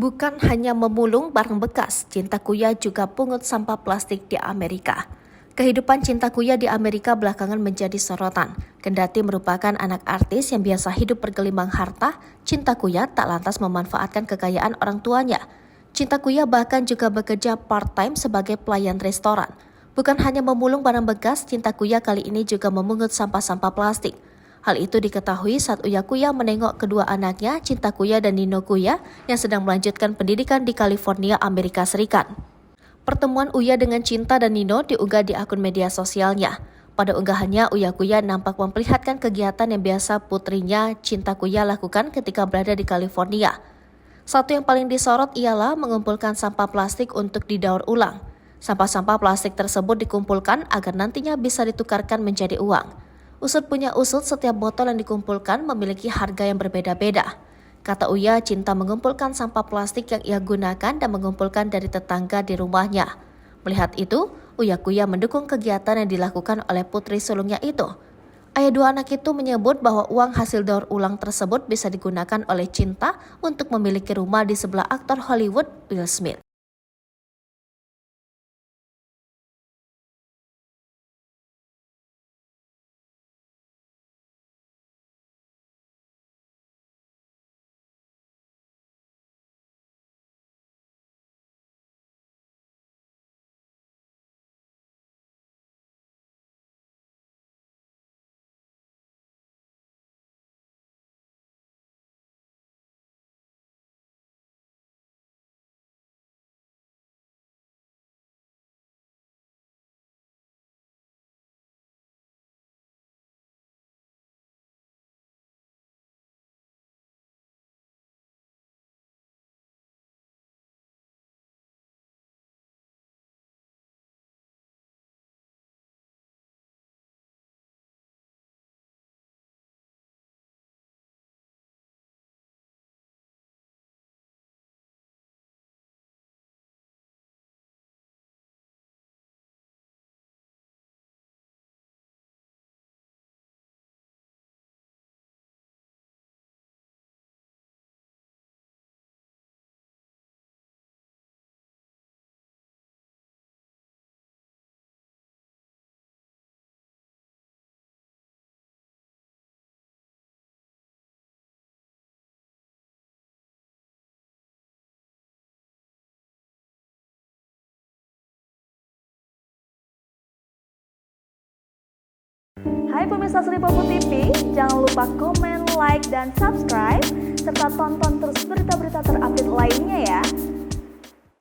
Bukan hanya memulung barang bekas, Cinta Kuya juga pungut sampah plastik di Amerika. Kehidupan Cinta Kuya di Amerika belakangan menjadi sorotan. Kendati merupakan anak artis yang biasa hidup bergelimang harta, Cinta Kuya tak lantas memanfaatkan kekayaan orang tuanya. Cinta Kuya bahkan juga bekerja part-time sebagai pelayan restoran. Bukan hanya memulung barang bekas, Cinta Kuya kali ini juga memungut sampah-sampah plastik. Hal itu diketahui saat Uya Kuya menengok kedua anaknya, Cinta Kuya dan Nino Kuya, yang sedang melanjutkan pendidikan di California, Amerika Serikat. Pertemuan Uya dengan Cinta dan Nino diunggah di akun media sosialnya. Pada unggahannya, Uya Kuya nampak memperlihatkan kegiatan yang biasa putrinya Cinta Kuya lakukan ketika berada di California. Satu yang paling disorot ialah mengumpulkan sampah plastik untuk didaur ulang. Sampah-sampah plastik tersebut dikumpulkan agar nantinya bisa ditukarkan menjadi uang. Usut punya usut, setiap botol yang dikumpulkan memiliki harga yang berbeda-beda. Kata Uya, Cinta mengumpulkan sampah plastik yang ia gunakan dan mengumpulkan dari tetangga di rumahnya. Melihat itu, Uya Kuya mendukung kegiatan yang dilakukan oleh putri sulungnya itu. Ayah dua anak itu menyebut bahwa uang hasil daur ulang tersebut bisa digunakan oleh Cinta untuk memiliki rumah di sebelah aktor Hollywood Will Smith. Hai pemirsa Sri Popo TV, jangan lupa komen, like, dan subscribe, serta tonton terus berita-berita terupdate lainnya ya.